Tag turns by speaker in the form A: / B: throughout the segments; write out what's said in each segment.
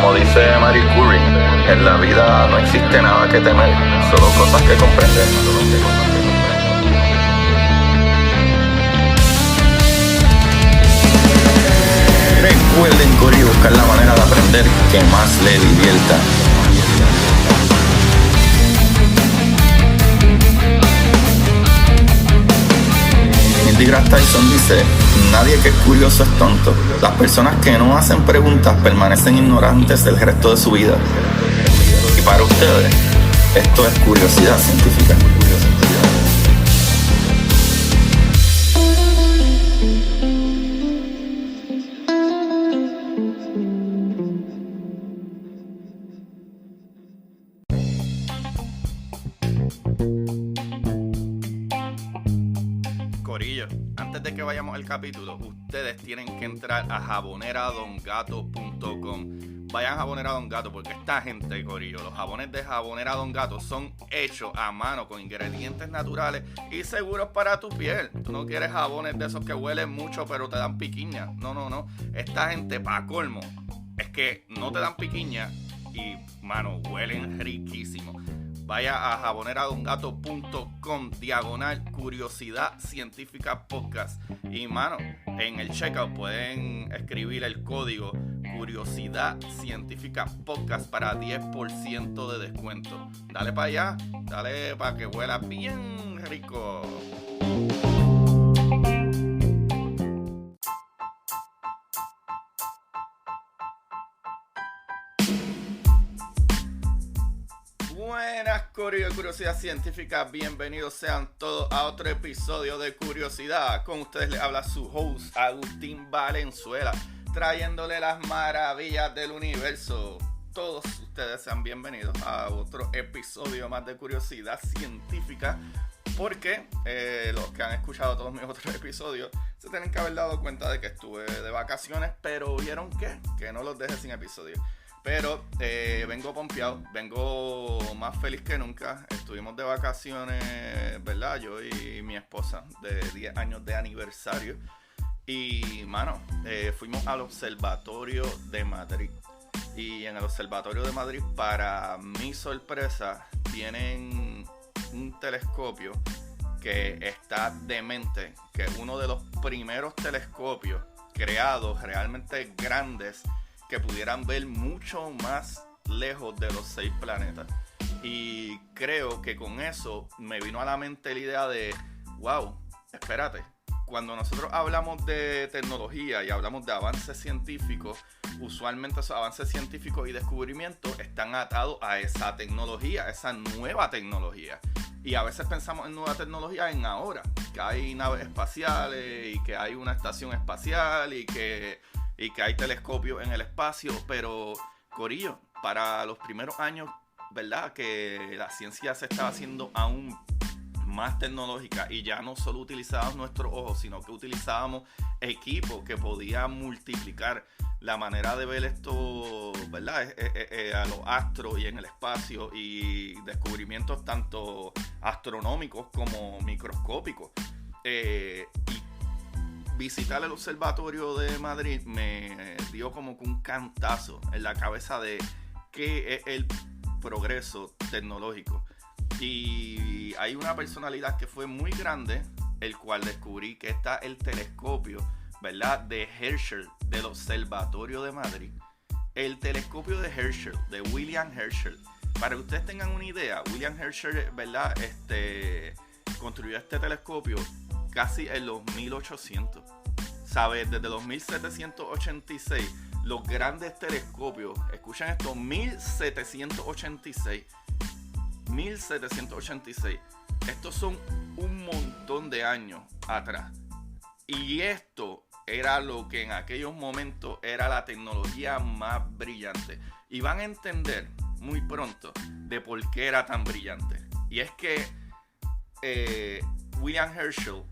A: Como dice Marie Curie, en la vida no existe nada que temer, solo cosas que comprender. Recuerden, Corillo, buscar la manera de aprender que más le divierta. Neil deGrasse Tyson dice: nadie que es curioso es tonto. Las personas que no hacen preguntas permanecen ignorantes el resto de su vida. Y para ustedes, esto es curiosidad científica.
B: Corillo, antes de que vayamos al capítulo, ustedes tienen que entrar a jaboneradongato.com. Vayan a Jabonera Don Gato, porque esta gente, Corillo, los jabones de Jabonera Don Gato son hechos a mano con ingredientes naturales y seguros para tu piel. Tú no quieres jabones de esos que huelen mucho pero te dan piquiña. No. Esta gente, pa' colmo, es que no te dan piquiña y, mano, huelen riquísimo. Vaya a jaboneradongato.com /curiosidad científica podcast. Y, mano, en el checkout pueden escribir el código curiosidad científica podcast para 10% de descuento. Dale para allá, dale para que huela bien rico. Buenas, Corillo de Curiosidad Científica, bienvenidos sean todos a otro episodio de Curiosidad. Con ustedes les habla su host Agustín Valenzuela, trayéndole las maravillas del universo. Todos ustedes sean bienvenidos a otro episodio más de Curiosidad Científica, porque los que han escuchado todos mis otros episodios se tienen que haber dado cuenta de que estuve de vacaciones, pero ¿vieron qué? Que no los dejé sin episodio. Pero vengo pompeado, vengo más feliz que nunca. Estuvimos de vacaciones, ¿verdad? Yo y mi esposa, de 10 años de aniversario. Y, mano, fuimos al Observatorio de Madrid. Y en el Observatorio de Madrid, para mi sorpresa, tienen un telescopio que está demente, que es uno de los primeros telescopios creados realmente grandes que pudieran ver mucho más lejos de los 6 planetas. Y creo que con eso me vino a la mente la idea de, wow, espérate, cuando nosotros hablamos de tecnología y hablamos de avances científicos, usualmente esos avances científicos y descubrimientos están atados a esa tecnología, esa nueva tecnología. Y a veces pensamos en nueva tecnología en ahora, que hay naves espaciales y que hay una estación espacial y que hay telescopios en el espacio, pero, Corillo, para los primeros años, ¿verdad?, que la ciencia se estaba haciendo aún más tecnológica y ya no solo utilizábamos nuestros ojos, sino que utilizábamos equipos que podían multiplicar la manera de ver esto, ¿verdad?, a los astros y en el espacio, y descubrimientos tanto astronómicos como microscópicos. Y visitar el Observatorio de Madrid me dio como que un cantazo en la cabeza de qué es el progreso tecnológico. Y hay una personalidad que fue muy grande, el cual descubrí que está el telescopio, ¿verdad?, de Herschel, del Observatorio de Madrid. El telescopio de Herschel, de William Herschel. Para que ustedes tengan una idea, William Herschel, ¿verdad?, construyó este telescopio casi en los 1800. ¿Sabes? Desde los 1786, los grandes telescopios, escuchen esto, 1786. Estos son un montón de años atrás. Y esto era lo que en aquellos momentos era la tecnología más brillante. Y van a entender muy pronto de por qué era tan brillante. Y es que William Herschel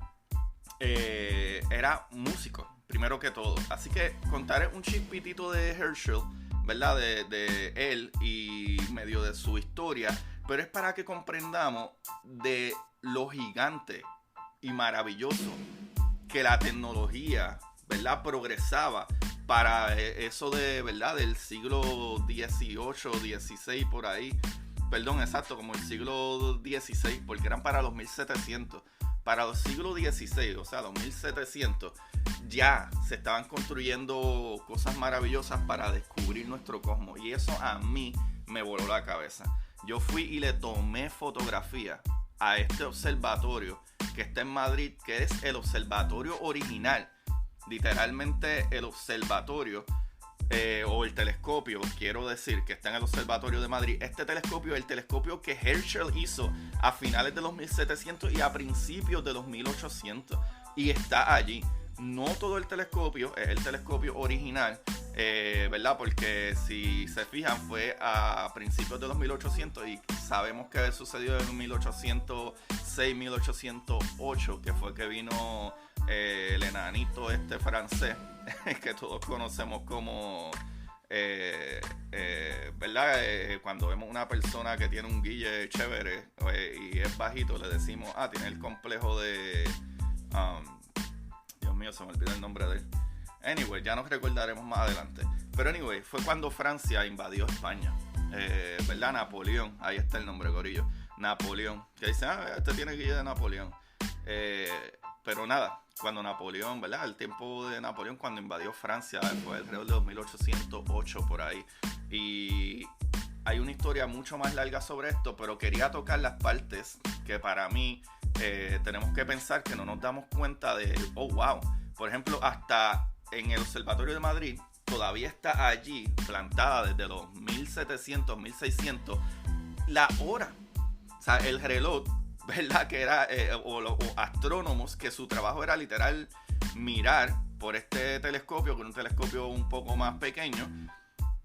B: era músico, primero que todo. Así que contaré un chispitito de Herschel, ¿verdad?, de él y medio de su historia, pero es para que comprendamos de lo gigante y maravilloso que la tecnología, ¿verdad?, progresaba para eso de, ¿verdad? Del siglo XVIII, XVI, por ahí. Perdón, exacto, como el siglo XVI, porque eran para los 1700. Para los siglos XVI, o sea, los 1700, ya se estaban construyendo cosas maravillosas para descubrir nuestro cosmos. Y eso a mí me voló la cabeza. Yo fui y le tomé fotografía a este observatorio que está en Madrid, que es el observatorio original. Literalmente el observatorio o el telescopio, quiero decir, que está en el observatorio de Madrid. Este telescopio es el telescopio que Herschel hizo a finales de los 1700 y a principios de los 1800, y está allí. No todo el telescopio es el telescopio original, ¿verdad? Porque si se fijan fue a principios de los 1800 y sabemos que sucedió en 1806, 1808, que fue que vino el enanito francés que todos conocemos como ¿verdad? Cuando vemos una persona que tiene un guille chévere y es bajito, le decimos, tiene el complejo de Dios mío, se me olvidó el nombre de él. Anyway, ya nos recordaremos más adelante. Pero anyway, fue cuando Francia invadió España, ¿verdad? Napoleón, ahí está el nombre, gorillo. Napoleón, que dicen, este tiene guille de Napoleón. Pero nada, cuando Napoleón, ¿verdad? El tiempo de Napoleón cuando invadió Francia fue alrededor de 1808 por ahí. Y hay una historia mucho más larga sobre esto, pero quería tocar las partes que para mí tenemos que pensar, que no nos damos cuenta de, oh wow, por ejemplo, hasta en el Observatorio de Madrid todavía está allí plantada desde los 1700, 1600 la hora, o sea, el reloj, ¿verdad? Que era, o astrónomos que su trabajo era literal mirar por este telescopio, que era un telescopio un poco más pequeño,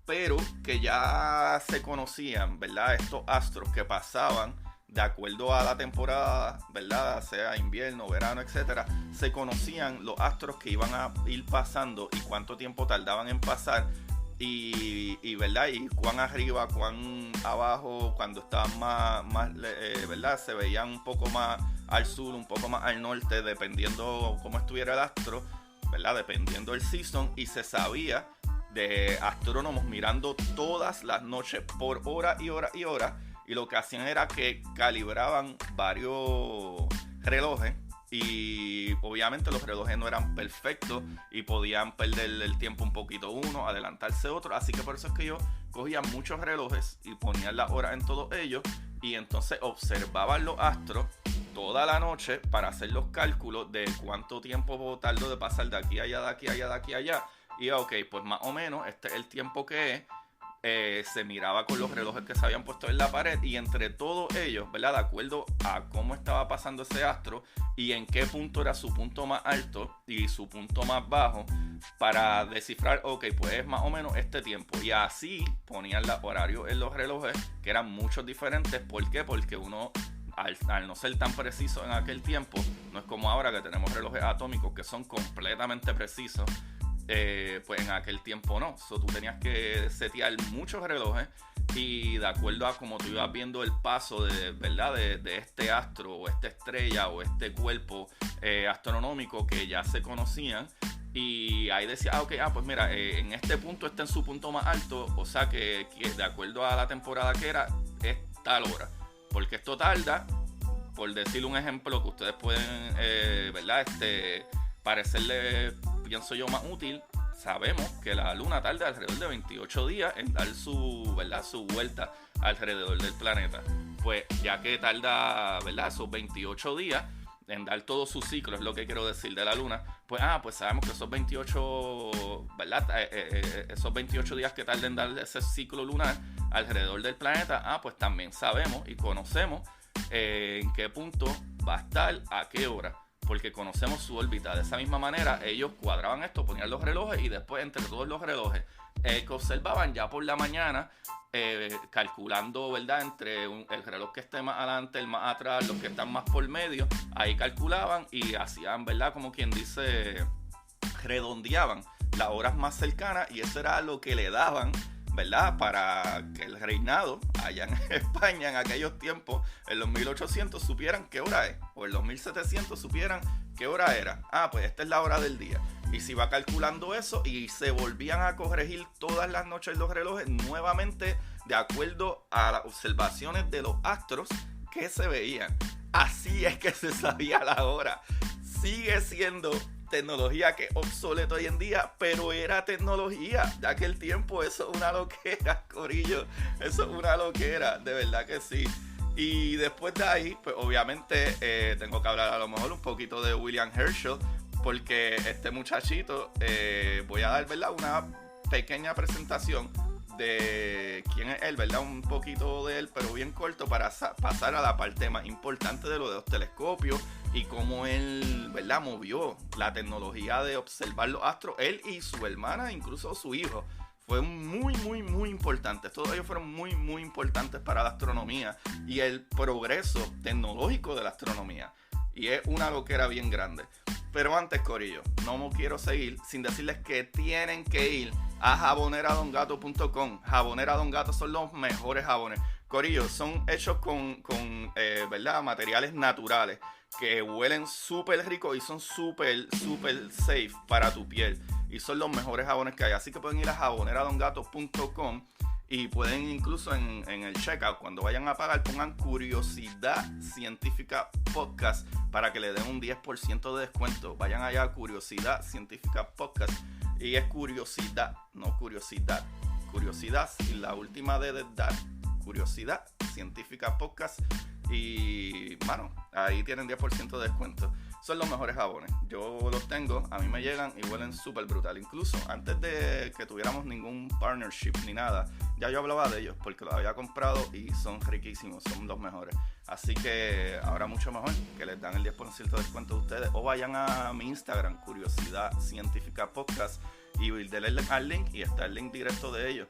B: pero que ya se conocían, ¿verdad? Estos astros que pasaban de acuerdo a la temporada, ¿verdad? Sea invierno, verano, etcétera. Se conocían los astros que iban a ir pasando y cuánto tiempo tardaban en pasar. Y ¿verdad? Y cuán arriba, cuán abajo, cuando estaban más ¿verdad? Se veían un poco más al sur, un poco más al norte, dependiendo cómo estuviera el astro, ¿verdad? Dependiendo del season. Y se sabía de astrónomos mirando todas las noches por hora y hora y hora. Y lo que hacían era que calibraban varios relojes. Y obviamente los relojes no eran perfectos y podían perder el tiempo un poquito uno, adelantarse otro. Así que por eso es que yo cogía muchos relojes y ponía las horas en todos ellos. Y entonces observaban los astros toda la noche para hacer los cálculos de cuánto tiempo tardo de pasar de aquí a allá, de aquí a allá, de aquí a allá. Y ok, pues más o menos este es el tiempo que es. Se miraba con los relojes que se habían puesto en la pared y entre todos ellos, ¿verdad? De acuerdo a cómo estaba pasando ese astro y en qué punto era su punto más alto y su punto más bajo, para descifrar, ok, pues es más o menos este tiempo. Y así ponían los horarios en los relojes, que eran muchos diferentes. ¿Por qué? Porque uno, al no ser tan preciso en aquel tiempo, no es como ahora que tenemos relojes atómicos que son completamente precisos. Pues en aquel tiempo no. Tú tenías que setear muchos relojes y de acuerdo a como tú ibas viendo el paso de, ¿verdad? de este astro o esta estrella o este cuerpo astronómico que ya se conocían, y ahí decía, pues mira, en este punto está en su punto más alto, o sea que de acuerdo a la temporada que era, es tal hora, porque esto tarda, por decir un ejemplo que ustedes pueden, ¿verdad? Parecerle, pienso yo, más útil. Sabemos que la luna tarda alrededor de 28 días en dar su, ¿verdad? Su vuelta alrededor del planeta. Pues ya que tarda, ¿verdad? Esos 28 días en dar todo su ciclo, es lo que quiero decir, de la luna, pues sabemos que esos 28, ¿verdad? Esos 28 días que tarda en dar ese ciclo lunar alrededor del planeta, pues también sabemos y conocemos en qué punto va a estar, a qué hora, porque conocemos su órbita. De esa misma manera ellos cuadraban esto, ponían los relojes y después entre todos los relojes que observaban ya por la mañana, calculando, ¿verdad? Entre el reloj que esté más adelante, el más atrás, los que están más por medio, ahí calculaban y hacían, ¿verdad? Como quien dice, redondeaban las horas más cercanas, y eso era lo que le daban, ¿verdad? Para que el reinado allá en España en aquellos tiempos, en los 1800, supieran qué hora es, o en los 1700 supieran qué hora era. Pues esta es la hora del día. Y se iba calculando eso y se volvían a corregir todas las noches los relojes nuevamente de acuerdo a las observaciones de los astros que se veían. Así es que se sabía la hora. Sigue siendo tecnología que es obsoleta hoy en día, pero era tecnología de aquel tiempo. Eso es una loquera, corillo. Eso es una loquera, de verdad que sí. Y después de ahí, pues obviamente tengo que hablar a lo mejor un poquito de William Herschel, porque este muchachito, voy a dar, ¿verdad?, una pequeña presentación de quién es él, ¿verdad? Un poquito de él, pero bien corto, para pasar a la parte más importante de lo de los telescopios y cómo él, ¿verdad?, movió la tecnología de observar los astros. Él y su hermana, incluso su hijo, fue muy importantes. Todos ellos fueron muy importantes para la astronomía y el progreso tecnológico de la astronomía. Y es una loquera bien grande. Pero antes, corillo, no me quiero seguir sin decirles que tienen que ir a jaboneradongato.com. Jabonera Don Gato son los mejores jabones. Corillo, son hechos con ¿verdad?, materiales naturales que huelen súper ricos y son súper safe para tu piel. Y son los mejores jabones que hay. Así que pueden ir a jaboneradongato.com y pueden incluso en el checkout, cuando vayan a pagar, pongan Curiosidad Científica Podcast para que le den un 10% de descuento. Vayan allá a Curiosidad Científica Podcast. Y es curiosidad, no curiosidad. Curiosidad y la última D de dar. Curiosidad Científica Podcast. Y, bueno, ahí tienen 10% de descuento. Son los mejores jabones. Yo los tengo, a mí me llegan y huelen súper brutal. Incluso antes de que tuviéramos ningún partnership ni nada, ya yo hablaba de ellos porque los había comprado y son riquísimos, son los mejores. Así que ahora mucho mejor que les dan el 10% de descuento a ustedes. O vayan a mi Instagram, Curiosidad Científica Podcast, y denle al link y está el link directo de ellos.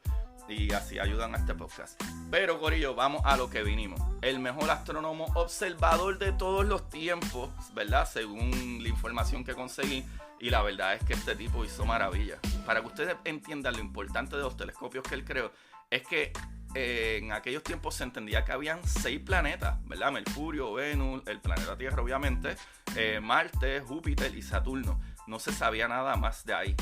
B: Y así ayudan a este podcast. Pero, corillo, vamos a lo que vinimos. El mejor astrónomo observador de todos los tiempos, ¿verdad? Según la información que conseguí. Y la verdad es que este tipo hizo maravillas. Para que ustedes entiendan lo importante de los telescopios que él creó, es que en aquellos tiempos se entendía que habían 6 planetas, ¿verdad? Mercurio, Venus, el planeta Tierra, obviamente, Marte, Júpiter y Saturno. No se sabía nada más de ahí.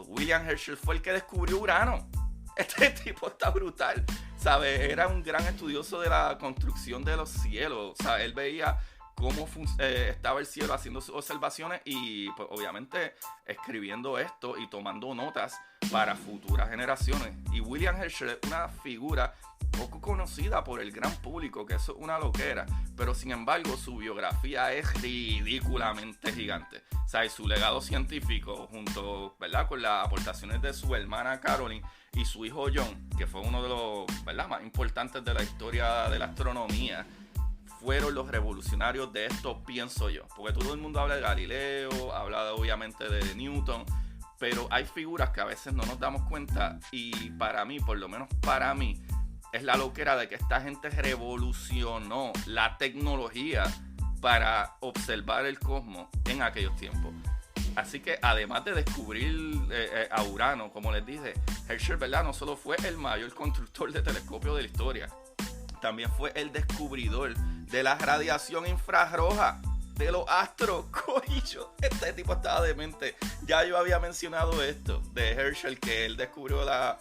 B: William Herschel fue el que descubrió Urano. Este tipo está brutal, ¿sabes? Era un gran estudioso de la construcción de los cielos. O sea, él veía cómo estaba el cielo haciendo sus observaciones y, pues, obviamente, escribiendo esto y tomando notas para futuras generaciones. Y William Herschel es una figura poco conocida por el gran público, que eso es una loquera, pero sin embargo su biografía es ridículamente gigante. O sea, y su legado científico, junto, ¿verdad?, con las aportaciones de su hermana Caroline y su hijo John, que fue uno de los, ¿verdad?, más importantes de la historia de la astronomía, fueron los revolucionarios de esto, pienso yo. Porque todo el mundo habla de Galileo, habla obviamente de Newton, pero hay figuras que a veces no nos damos cuenta, y para mí, por lo menos para mí, es la loquera de que esta gente revolucionó la tecnología para observar el cosmos en aquellos tiempos. Así que, además de descubrir a Urano, como les dije, Herschel, ¿verdad?, no solo fue el mayor constructor de telescopios de la historia, también fue el descubridor de la radiación infrarroja de los astros. Corillo, este tipo estaba demente. Ya yo había mencionado esto de Herschel, que él descubrió la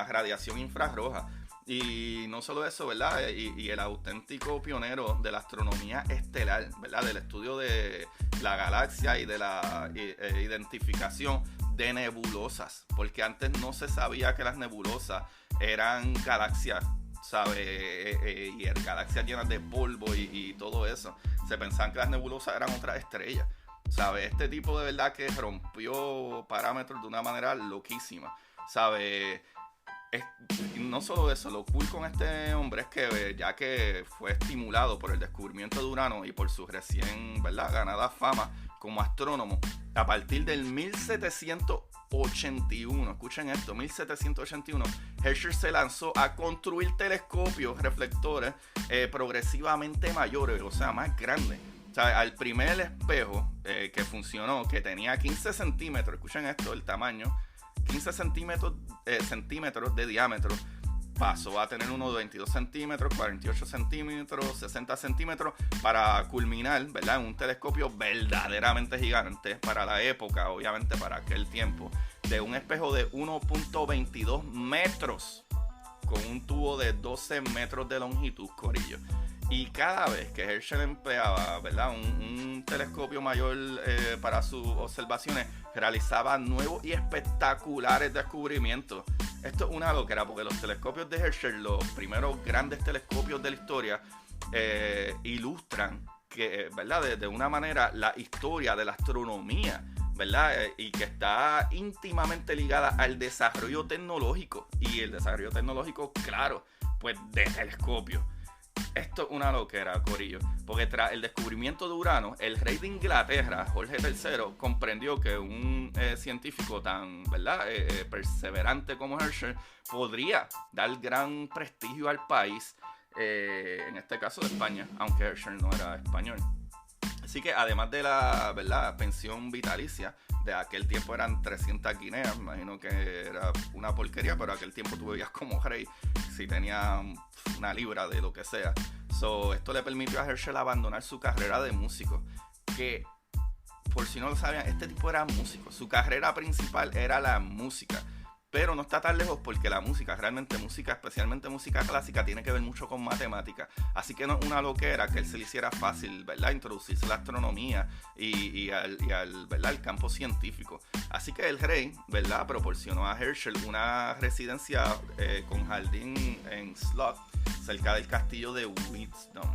B: radiación infrarroja. Y no solo eso, ¿verdad? Y el auténtico pionero de la astronomía estelar, ¿verdad? Del estudio de la galaxia y de la identificación de nebulosas. Porque antes no se sabía que las nebulosas eran galaxias, ¿sabes? Y galaxias llenas de polvo y todo eso. Se pensaban que las nebulosas eran otras estrellas, ¿sabes? Este tipo de verdad que rompió parámetros de una manera loquísima, ¿sabes? No solo eso, lo cool con este hombre es que, ya que fue estimulado por el descubrimiento de Urano y por su recién, ¿verdad?, ganada fama como astrónomo, a partir del 1781, escuchen esto, 1781, Herschel se lanzó a construir telescopios reflectores progresivamente mayores, o sea, más grandes. O sea, al primer espejo que funcionó, que tenía 15 centímetros, escuchen esto, el tamaño, 15 centímetros de diámetro, pasó a tener uno de 22 centímetros, 48 centímetros, 60 centímetros, para culminar, ¿verdad?, en un telescopio verdaderamente gigante para la época, obviamente para aquel tiempo, de un espejo de 1.22 metros con un tubo de 12 metros de longitud, corillo. Y cada vez que Herschel empleaba, ¿verdad?, un telescopio mayor para sus observaciones, realizaba nuevos y espectaculares descubrimientos. Esto es una loquera, porque los telescopios de Herschel, los primeros grandes telescopios de la historia, ilustran que, ¿verdad?, de una manera la historia de la astronomía, ¿verdad? Y que está íntimamente ligada al desarrollo tecnológico. Y el desarrollo tecnológico, claro, pues de telescopios. Esto es una loquera, corillo, porque tras el descubrimiento de Urano, el rey de Inglaterra, Jorge III, comprendió que un científico tan, ¿verdad?, perseverante como Herschel podría dar gran prestigio al país, en este caso de España, aunque Herschel no era español. Así que además de la, ¿verdad?, pensión vitalicia, de aquel tiempo eran 300 guineas, me imagino que era una porquería, pero aquel tiempo tú vivías como rey si tenías una libra de lo que sea. Esto le permitió a Herschel abandonar su carrera de músico, que, por si no lo sabían, este tipo era músico. Su carrera principal era la música. Pero no está tan lejos, porque la música, realmente música, especialmente música clásica, tiene que ver mucho con matemática. Así que no es una loquera que él se le hiciera fácil, ¿verdad?, introducirse a la astronomía y al ¿verdad?, al campo científico. Así que el rey, ¿verdad?, proporcionó a Herschel una residencia con jardín en Slough, cerca del castillo de Wisdom.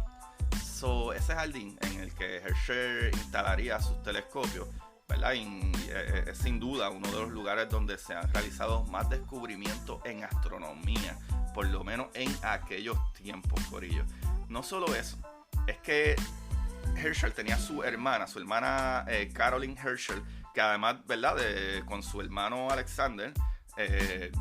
B: Ese jardín en el que Herschel instalaría sus telescopios, ¿verdad?, es sin duda uno de los lugares donde se han realizado más descubrimientos en astronomía, por lo menos en aquellos tiempos, corillo. No solo eso, es que Herschel tenía su hermana Caroline Herschel, que además, ¿verdad?, con su hermano Alexander,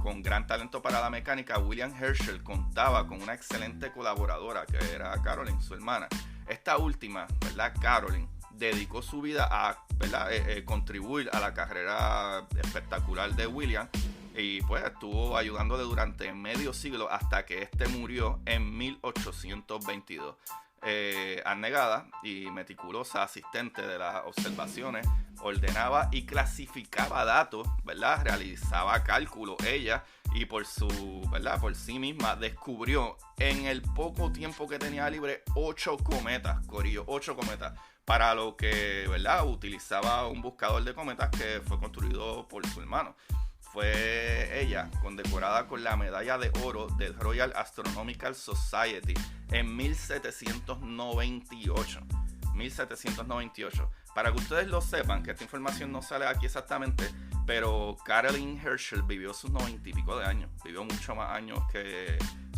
B: con gran talento para la mecánica, William Herschel contaba con una excelente colaboradora, que era Caroline, su hermana. Esta última, ¿verdad?, Caroline, dedicó su vida a, ¿verdad?, contribuir a la carrera espectacular de William, y pues estuvo ayudándole durante medio siglo hasta que este murió en 1822. Abnegada y meticulosa asistente de las observaciones, ordenaba y clasificaba datos, ¿verdad?, realizaba cálculos ella, y por sí misma descubrió en el poco tiempo que tenía libre 8 cometas, corillo, 8 cometas, para lo que, ¿verdad?, utilizaba un buscador de cometas que fue construido por su hermano. Fue ella condecorada con la medalla de oro del Royal Astronomical Society en 1798. Para que ustedes lo sepan, que esta información no sale aquí exactamente, pero Caroline Herschel vivió sus 90 y pico de años. Vivió mucho más años que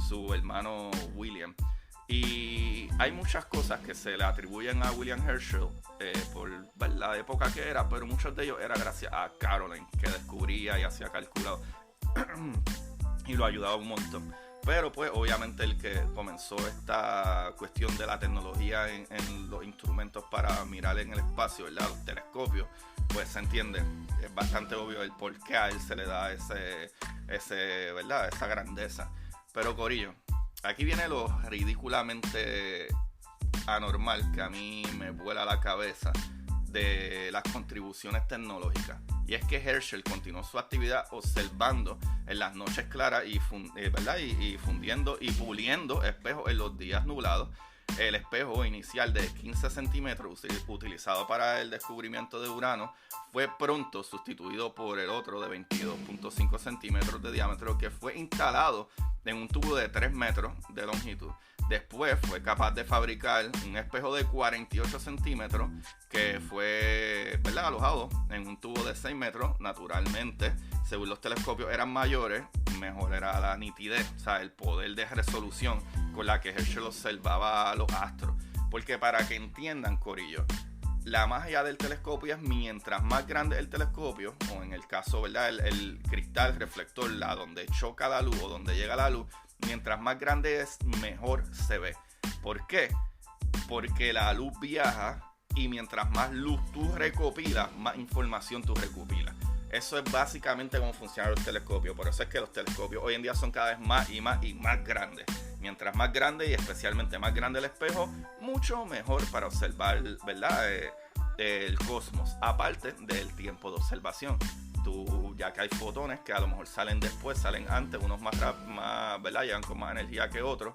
B: su hermano William. Y hay muchas cosas que se le atribuyen a William Herschel por la época que era, pero muchos de ellos era gracias a Caroline, que descubría y hacía cálculos y lo ayudaba un montón. Pero pues obviamente el que comenzó esta cuestión de la tecnología en los instrumentos para mirar en el espacio, ¿verdad?, los telescopios, pues se entiende, es bastante obvio el por qué a él se le da ¿verdad?, esa grandeza. Pero corillo, aquí viene lo ridículamente anormal que a mí me vuela la cabeza de las contribuciones tecnológicas. Y es que Herschel continuó su actividad observando en las noches claras y fundiendo y puliendo espejos en los días nublados. El espejo inicial de 15 centímetros utilizado para el descubrimiento de Urano fue pronto sustituido por el otro de 22.5 centímetros de diámetro, que fue instalado en un tubo de 3 metros de longitud. Después fue capaz de fabricar un espejo de 48 centímetros que fue, ¿verdad?, alojado en un tubo de 6 metros. Naturalmente, según los telescopios eran mayores, mejor era la nitidez, o sea, el poder de resolución con la que Herschel observaba los astros. Porque para que entiendan, corillo, la magia del telescopio es mientras más grande el telescopio, o en el caso, ¿verdad?, el cristal reflector, donde choca la luz o donde llega la luz, mientras más grande es, mejor se ve. ¿Por qué? Porque la luz viaja y mientras más luz tú recopilas, más información tú recopilas. Eso es básicamente cómo funcionan los telescopios. Por eso es que los telescopios hoy en día son cada vez más y más grandes. Mientras más grande y especialmente más grande el espejo, mucho mejor para observar, ¿verdad? El cosmos, aparte del tiempo de observación. Ya que hay fotones que a lo mejor salen después, salen antes, unos más ¿verdad? Llegan con más energía que otros.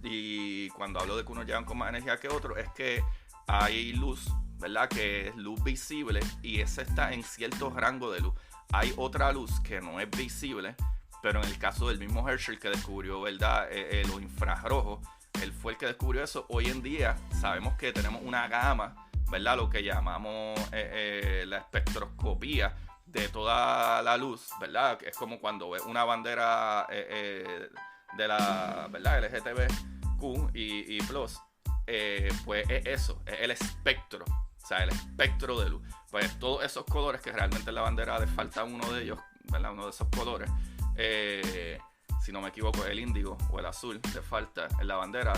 B: Y cuando hablo de que unos llegan con más energía que otros, es que hay luz, ¿verdad? Que es luz visible y esa está en cierto rango de luz. Hay otra luz que no es visible, pero en el caso del mismo Herschel que descubrió, ¿verdad? Los infrarrojos, él fue el que descubrió eso. Hoy en día sabemos que tenemos una gama, ¿verdad? Lo que llamamos la espectroscopía de toda la luz, ¿verdad? Es como cuando ves una bandera de la, ¿verdad? LGTBQ y plus, pues es eso, es el espectro, o sea, el espectro de luz. Pues todos esos colores que realmente en la bandera le falta uno de ellos, ¿verdad? Uno de esos colores, si no me equivoco, el índigo o el azul le falta en la bandera.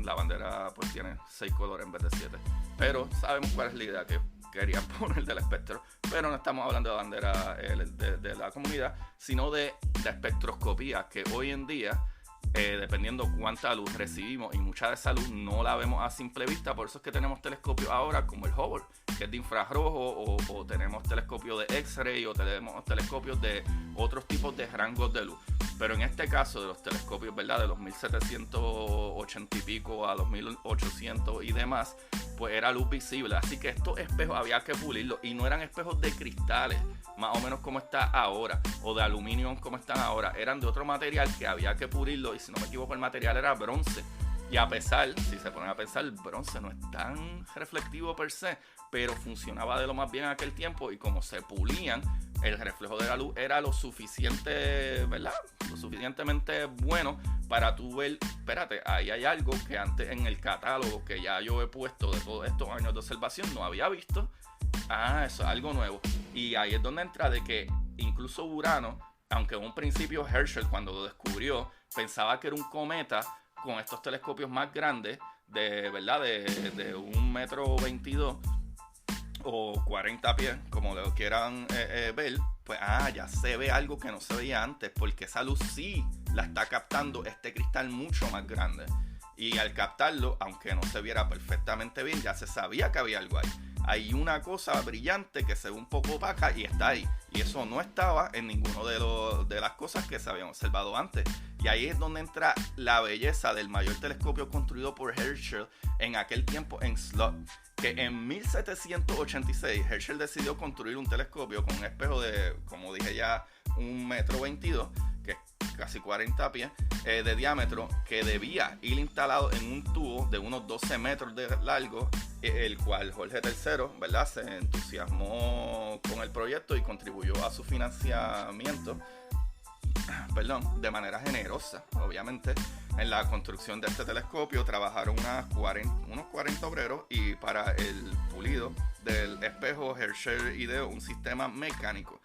B: La bandera pues tiene 6 colores en vez de 7. Pero sabemos cuál es la idea que querían poner del espectro. Pero no estamos hablando de bandera de la comunidad, sino de la espectroscopía, que hoy en día, dependiendo cuánta luz recibimos, y mucha de esa luz no la vemos a simple vista. Por eso es que tenemos telescopios ahora como el Hubble, que es de infrarrojo, o tenemos telescopios de X-ray, o tenemos telescopios de otros tipos de rangos de luz. Pero en este caso de los telescopios, ¿verdad? De los 1780 y pico a los 1800 y demás, pues era luz visible. Así que estos espejos había que pulirlos, y no eran espejos de cristales, más o menos como está ahora, o de aluminio como están ahora. Eran de otro material que había que pulirlo, y si no me equivoco el material era bronce. Y a pesar, si se ponen a pensar, el bronce no es tan reflectivo per se, pero funcionaba de lo más bien en aquel tiempo, y como se pulían, el reflejo de la luz era lo suficiente, ¿verdad? Lo suficientemente bueno para tú ver, espérate, ahí hay algo que antes en el catálogo que ya yo he puesto de todos estos años de observación no había visto. Eso es algo nuevo. Y ahí es donde entra de que incluso Urano, aunque en un principio Herschel cuando lo descubrió pensaba que era un cometa con estos telescopios más grandes, ¿verdad? De 1,22 m o 40 pies, como lo quieran ver, pues ya se ve algo que no se veía antes, porque esa luz sí la está captando este cristal mucho más grande. Y al captarlo, aunque no se viera perfectamente bien, ya se sabía que había algo ahí. Hay una cosa brillante que se ve un poco opaca y está ahí. Y eso no estaba en ninguno de las cosas que se habían observado antes. Y ahí es donde entra la belleza del mayor telescopio construido por Herschel en aquel tiempo en Slot. Que en 1786 Herschel decidió construir un telescopio con un espejo de, como dije ya, 1,22 m, que es casi 40 pies de diámetro, que debía ir instalado en un tubo de unos 12 metros de largo, el cual Jorge III, ¿verdad?, se entusiasmó con el proyecto y contribuyó a su financiamiento, de manera generosa. Obviamente, en la construcción de este telescopio trabajaron unos 40 obreros, y para el pulido del espejo Herschel ideó un sistema mecánico.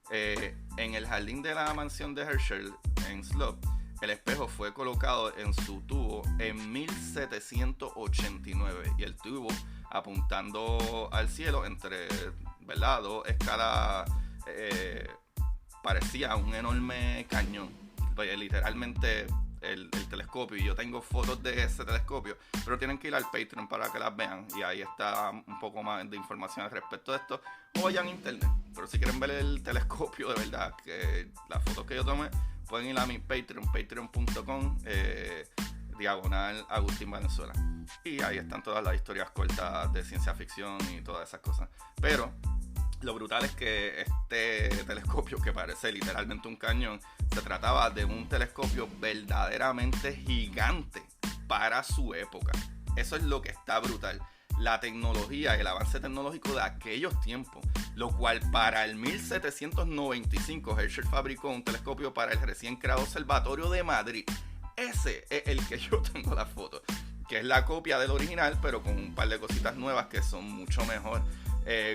B: En el jardín de la mansión de Herschel en Slot, el espejo fue colocado en su tubo en 1789, y el tubo apuntando al cielo entre, ¿verdad?, dos escalas, parecía un enorme cañón. Literalmente el telescopio, y yo tengo fotos de ese telescopio, pero tienen que ir al Patreon para que las vean, y ahí está un poco más de información al respecto de esto, o vayan a internet. Pero si quieren ver el telescopio de verdad, que las fotos que yo tomé, pueden ir a mi Patreon, patreon.com / Agustín Valenzuela, y ahí están todas las historias cortas de ciencia ficción y todas esas cosas. Pero lo brutal es que este telescopio, que parece literalmente un cañón, se trataba de un telescopio verdaderamente gigante para su época. Eso es lo que está brutal. La tecnología y el avance tecnológico de aquellos tiempos, lo cual para el 1795 Herschel fabricó un telescopio para el recién creado Observatorio de Madrid. Ese es el que yo tengo la foto, que es la copia del original, pero con un par de cositas nuevas que son mucho mejor.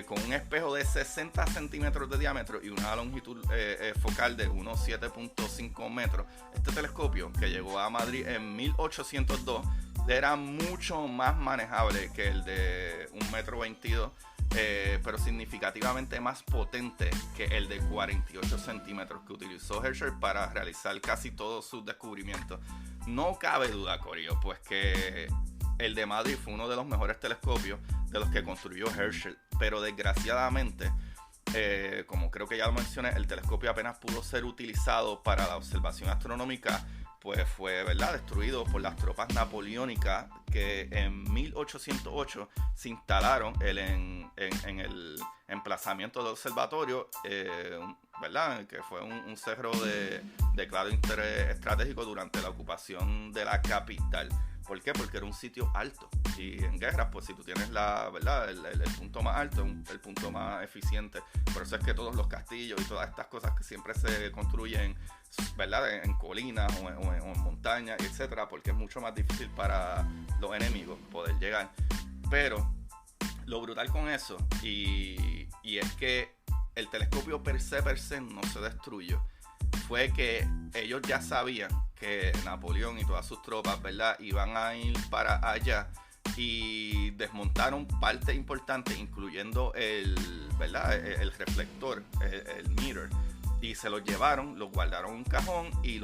B: Con un espejo de 60 centímetros de diámetro y una longitud focal de unos 7.5 metros. Este telescopio, que llegó a Madrid en 1802, era mucho más manejable que el de 1,22 m pero significativamente más potente que el de 48 centímetros que utilizó Herschel para realizar casi todos sus descubrimientos. No cabe duda, Corio, pues que el de Madrid fue uno de los mejores telescopios de los que construyó Herschel, pero desgraciadamente, como creo que ya lo mencioné, el telescopio apenas pudo ser utilizado para la observación astronómica, pues fue, ¿verdad?, destruido por las tropas napoleónicas que en 1808 se instalaron en el emplazamiento del observatorio, ¿verdad?, que fue un cerro de claro interés estratégico durante la ocupación de la capital. ¿Por qué? Porque era un sitio alto. Y en guerras, pues si tú tienes ¿verdad? El punto más alto, el punto más eficiente. Por eso es que todos los castillos y todas estas cosas que siempre se construyen, ¿verdad?, en colinas o en montañas, etcétera, porque es mucho más difícil para los enemigos poder llegar. Pero lo brutal con eso, y es que el telescopio per se no se destruyó, fue que ellos ya sabían que Napoleón y todas sus tropas, ¿verdad?, iban a ir para allá, y desmontaron parte importante, incluyendo ¿verdad?, el reflector, el mirror, y se los llevaron, los guardaron en un cajón y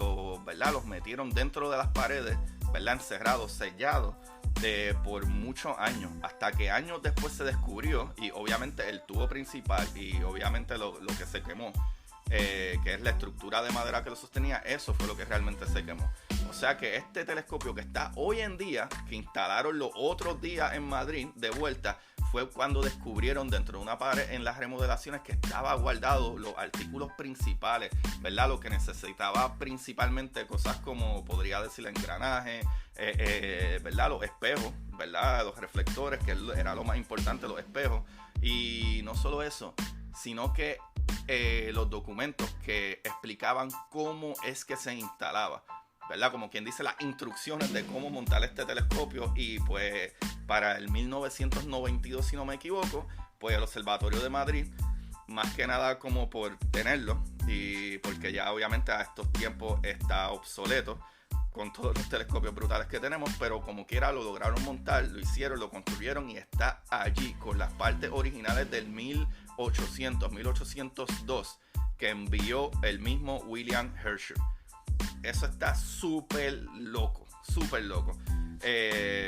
B: ¿verdad?, los metieron dentro de las paredes, ¿verdad?, encerrados, sellados por muchos años, hasta que años después se descubrió, y obviamente el tubo principal y obviamente lo que se quemó, que es la estructura de madera que lo sostenía, eso fue lo que realmente se quemó. O sea que este telescopio que está hoy en día, que instalaron los otros días en Madrid de vuelta, fue cuando descubrieron dentro de una pared en las remodelaciones que estaba guardado los artículos principales, ¿verdad? Lo que necesitaba principalmente, cosas como, podría decir, engranaje, ¿verdad?, los espejos, ¿verdad?, los reflectores, que era lo más importante, los espejos. Y no solo eso, sino que los documentos que explicaban cómo es que se instalaba, ¿verdad?, como quien dice, las instrucciones de cómo montar este telescopio. Y pues para el 1992, si no me equivoco, pues el Observatorio de Madrid, más que nada como por tenerlo, y porque ya obviamente a estos tiempos está obsoleto con todos los telescopios brutales que tenemos, pero como quiera lo lograron montar, lo hicieron, lo construyeron, y está allí con las partes originales del 1802 que envió el mismo William Herschel. Eso está súper loco, súper loco.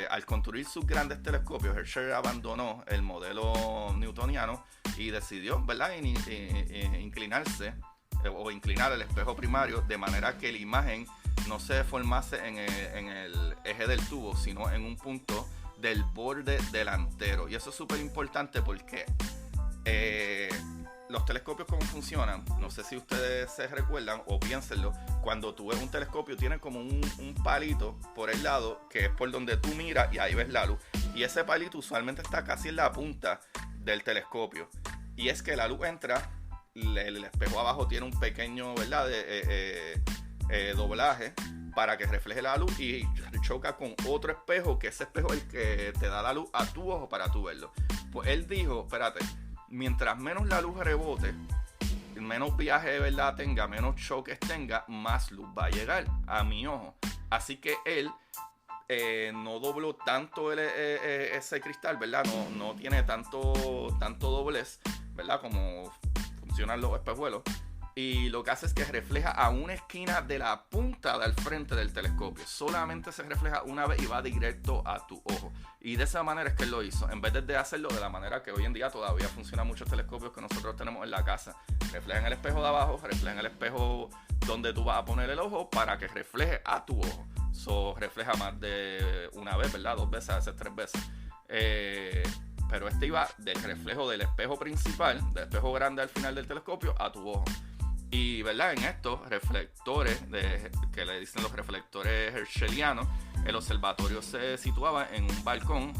B: Al construir sus grandes telescopios, Herschel abandonó el modelo newtoniano y decidió, ¿verdad?, inclinarse o inclinar el espejo primario de manera que la imagen no se deformase en el eje del tubo, sino en un punto del borde delantero. Y eso es súper importante porque los telescopios, ¿cómo funcionan? No sé si ustedes se recuerdan o piénsenlo. Cuando tú ves un telescopio, tiene como un palito por el lado, que es por donde tú miras y ahí ves la luz. Y ese palito usualmente está casi en la punta del telescopio. Y es que la luz entra, el espejo abajo tiene un pequeño, ¿verdad?, doblaje para que refleje la luz, y choca con otro espejo, que ese espejo es el que te da la luz a tu ojo para tú verlo. Pues él dijo, espérate, mientras menos la luz rebote, menos viaje de verdad tenga, menos choques tenga, más luz va a llegar a mi ojo. Así que él no dobló tanto ese cristal, ¿verdad? No tiene tanto doblez, ¿verdad?, como funcionan los espejuelos. Y lo que hace es que refleja a una esquina de la punta del frente del telescopio. Solamente se refleja una vez y va directo a tu ojo. Y de esa manera es que él lo hizo, en vez de hacerlo de la manera que hoy en día todavía funcionan muchos telescopios que nosotros tenemos en la casa. Refleja en el espejo de abajo, refleja en el espejo donde tú vas a poner el ojo para que refleje a tu ojo. Refleja más de una vez, ¿verdad? 2 veces, a veces 3 veces. Pero este iba del reflejo del espejo principal, del espejo grande al final del telescopio, a tu ojo. Y, ¿verdad?, en estos reflectores, que le dicen los reflectores herschelianos, el observatorio se situaba en un balcón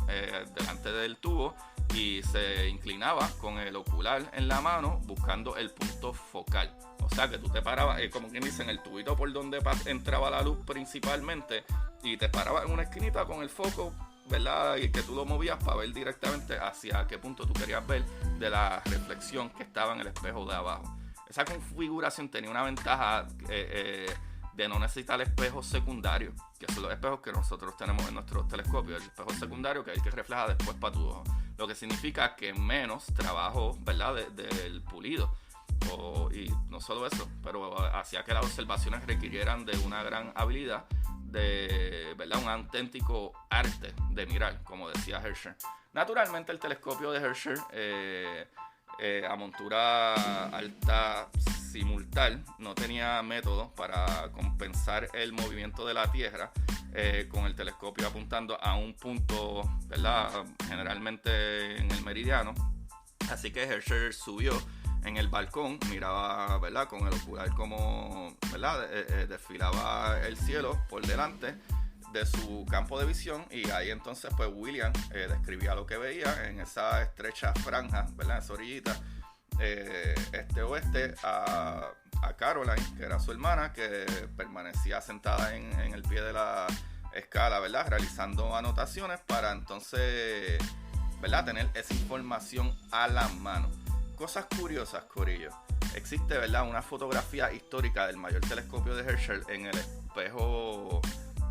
B: delante del tubo, y se inclinaba con el ocular en la mano buscando el punto focal. O sea que tú te parabas, como quien dice, en el tubito por donde entraba la luz principalmente, y te parabas en una esquinita con el foco, ¿verdad?, y que tú lo movías para ver directamente hacia qué punto tú querías ver de la reflexión que estaba en el espejo de abajo. Esa configuración tenía una ventaja de no necesitar espejos secundarios, que son los espejos que nosotros tenemos en nuestros telescopios. El espejo secundario, que es el que refleja después para tu ojo. lo que significa que menos trabajo, ¿verdad?, del pulido. Y no solo eso, pero hacía que las observaciones requirieran de una gran habilidad, de, ¿verdad?, un auténtico arte de mirar, como decía Herschel. Naturalmente el telescopio de Herschel, a montura alta simultánea, no tenía método para compensar el movimiento de la Tierra, con el telescopio apuntando a un punto, ¿verdad?, generalmente en el meridiano. Así que Herschel subió en el balcón, miraba, ¿verdad?, con el ocular como, ¿verdad?, desfilaba el cielo por delante de su campo de visión, y ahí entonces pues William describía lo que veía en esa estrecha franja, ¿verdad?, esa orillita este-oeste a Caroline, que era su hermana, que permanecía sentada en el pie de la escala, ¿verdad?, realizando anotaciones para entonces, ¿verdad?, tener esa información a la mano. Cosas curiosas, corillo. Existe, ¿verdad?, una fotografía histórica del mayor telescopio de Herschel en el espejo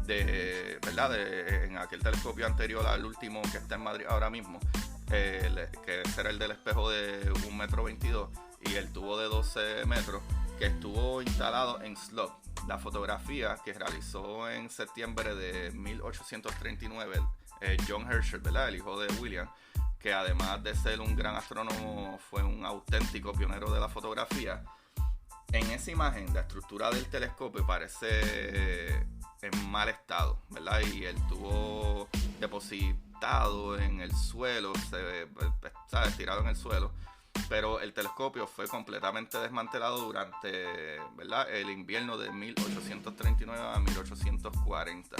B: de, ¿verdad?, en aquel telescopio anterior al último que está en Madrid ahora mismo, que era el del espejo de 1,22 m y el tubo de 12 metros, que estuvo instalado en Slough. La fotografía que realizó en septiembre de 1839 John Herschel, ¿verdad?, el hijo de William, que además de ser un gran astrónomo fue un auténtico pionero de la fotografía. En esa imagen la estructura del telescopio parece en mal estado, ¿verdad?, y el tubo depositado en el suelo, está estirado en el suelo, pero el telescopio fue completamente desmantelado durante, ¿verdad?, el invierno de 1839 a 1840.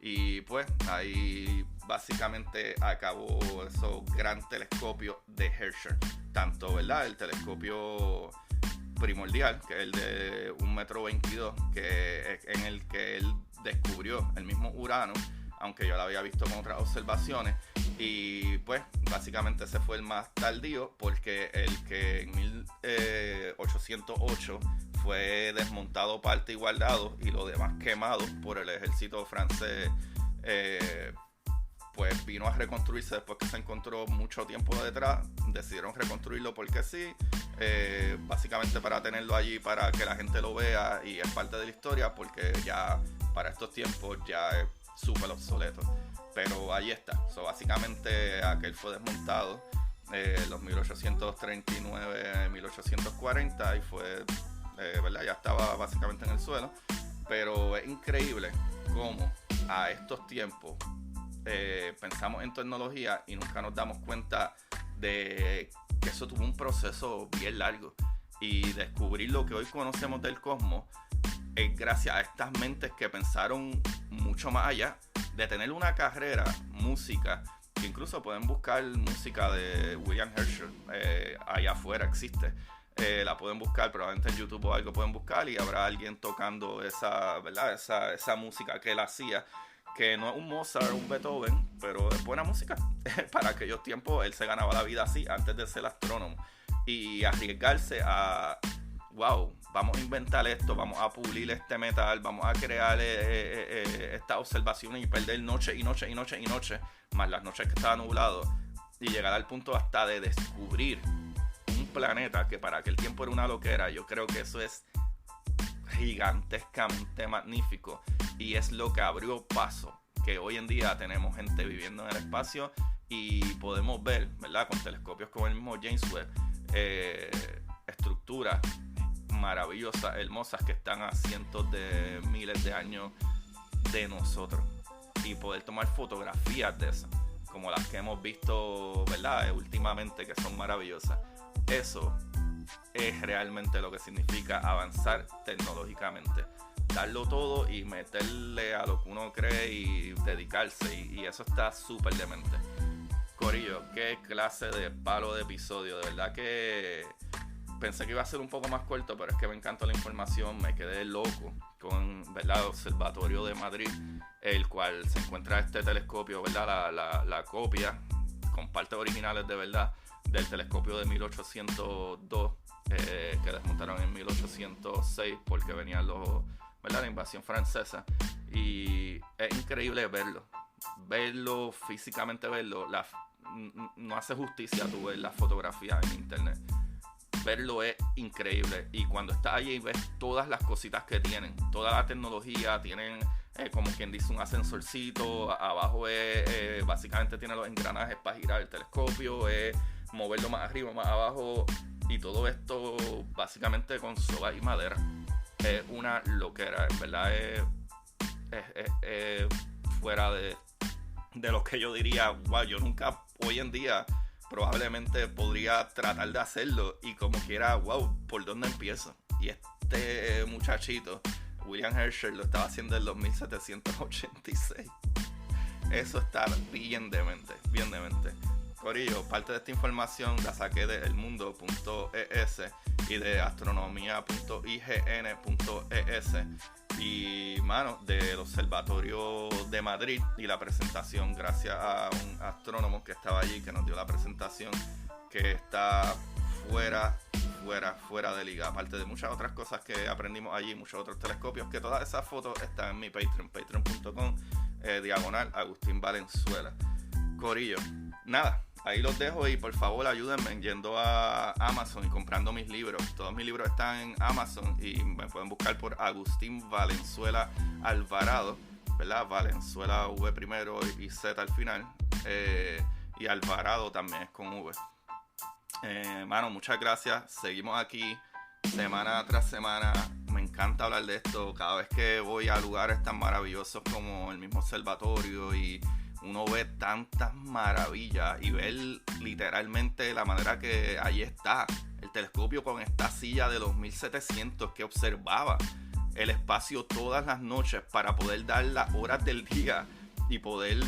B: Y pues ahí básicamente acabó ese gran telescopio de Herschel. Tanto, ¿verdad?, el telescopio primordial, que es el de 1,22 m, que es en el que él descubrió el mismo Urano, aunque yo lo había visto con otras observaciones. Y pues básicamente ese fue el más tardío, porque el que en 1808 fue desmontado parte y guardado, y lo demás quemado por el ejército francés, pues vino a reconstruirse después que se encontró mucho tiempo detrás. Decidieron reconstruirlo porque sí, básicamente para tenerlo allí, para que la gente lo vea, y es parte de la historia, porque ya para estos tiempos ya es súper obsoleto. Pero ahí está. Básicamente aquel fue desmontado los 1839, 1840, y fue, ¿verdad?, ya estaba básicamente en el suelo. Pero es increíble cómo a estos tiempos pensamos en tecnología y nunca nos damos cuenta de que eso tuvo un proceso bien largo. Y descubrir lo que hoy conocemos del cosmos es gracias a estas mentes que pensaron mucho más allá de tener una carrera, música, que incluso pueden buscar música de William Herschel, allá afuera existe. La pueden buscar, probablemente en YouTube o algo pueden buscar, y habrá alguien tocando esa, ¿verdad?, esa música que él hacía, que no es un Mozart o un Beethoven, pero es buena música. Para aquellos tiempos él se ganaba la vida así antes de ser astrónomo, y arriesgarse a, wow, vamos a inventar esto, vamos a pulir este metal, vamos a crear estas observaciones, y perder noche y noche y noche y noche, más las noches que estaba nublado, y llegar al punto hasta de descubrir un planeta que para aquel tiempo era una loquera. Yo creo que eso es gigantescamente magnífico, y es lo que abrió paso que hoy en día tenemos gente viviendo en el espacio, y podemos ver, ¿verdad?, con telescopios como el mismo James Webb, estructuras maravillosas, hermosas, que están a cientos de miles de años de nosotros, y poder tomar fotografías de esas, como las que hemos visto, ¿verdad?, últimamente, que son maravillosas. Eso es realmente lo que significa avanzar tecnológicamente, darlo todo y meterle a lo que uno cree y dedicarse, y eso está súper demente. Corillo, qué clase de palo de episodio, de verdad que pensé que iba a ser un poco más corto, pero es que me encanta la información. Me quedé loco con, ¿verdad?, el Observatorio de Madrid, el cual se encuentra este telescopio, ¿verdad?, la copia con partes originales de verdad del telescopio de 1802, que desmontaron en 1806 porque venían ¿verdad?, la invasión francesa. Y es increíble verlo físicamente, verlo. no hace justicia tú ver las fotografías en internet. Verlo es increíble, y cuando estás allí ves todas las cositas que tienen, toda la tecnología. Tienen como quien dice un ascensorcito, abajo básicamente tiene los engranajes para girar el telescopio, moverlo más arriba, más abajo, y todo esto básicamente con soga y madera. Es una loquera, en verdad es fuera de lo que yo diría. Wow, yo nunca hoy en día probablemente podría tratar de hacerlo, y como quiera, wow, ¿por dónde empiezo? Y este muchachito, William Herschel, lo estaba haciendo en los 1786. Eso está bien demente, bien demente. Corillo, parte de esta información la saqué de elmundo.es y de astronomía.ign.es. Y, mano, del Observatorio de Madrid, y la presentación gracias a un astrónomo que estaba allí, que nos dio la presentación, que está fuera de liga. Aparte de muchas otras cosas que aprendimos allí, muchos otros telescopios, que todas esas fotos están en mi Patreon, patreon.com/, Agustín Valenzuela. Corillo, nada, ahí los dejo, y por favor ayúdenme yendo a Amazon y comprando mis libros. Todos mis libros están en Amazon y me pueden buscar por Agustín Valenzuela Alvarado, ¿verdad? Valenzuela V primero y Z al final, y Alvarado también es con V. Mano, muchas gracias. Seguimos aquí semana tras semana. Me encanta hablar de esto. Cada vez que voy a lugares tan maravillosos como el mismo observatorio, y uno ve tantas maravillas, y ver literalmente la manera que ahí está el telescopio con esta silla de los 1700 que observaba el espacio todas las noches para poder dar las horas del día y poder,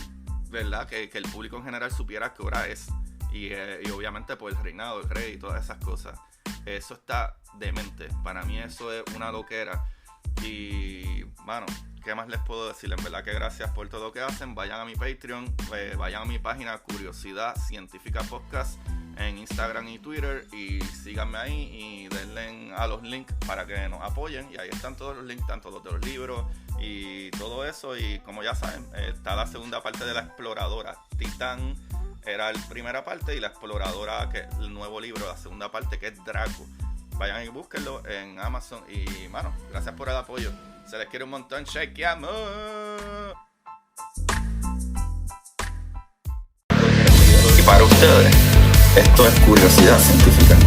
B: ¿verdad?, que el público en general supiera qué hora es. Y obviamente por el reinado del rey y todas esas cosas. Eso está demente. Para mí eso es una loquera. Y, mano, ¿qué más les puedo decir? En verdad que gracias por todo lo que hacen. Vayan a mi Patreon, vayan a mi página Curiosidad Científica Podcast en Instagram y Twitter, y síganme ahí y denle a los links para que nos apoyen. Y ahí están todos los links, tanto los de los libros y todo eso. Y como ya saben, está la segunda parte de La Exploradora. Titán era la primera parte, y La Exploradora, que es el nuevo libro, la segunda parte, que es Draco. Vayan y búsquenlo en Amazon. Y, mano, gracias por el apoyo. Se les quiere un montón. Chequeamos.
A: Y para ustedes, esto es Curiosidad Científica.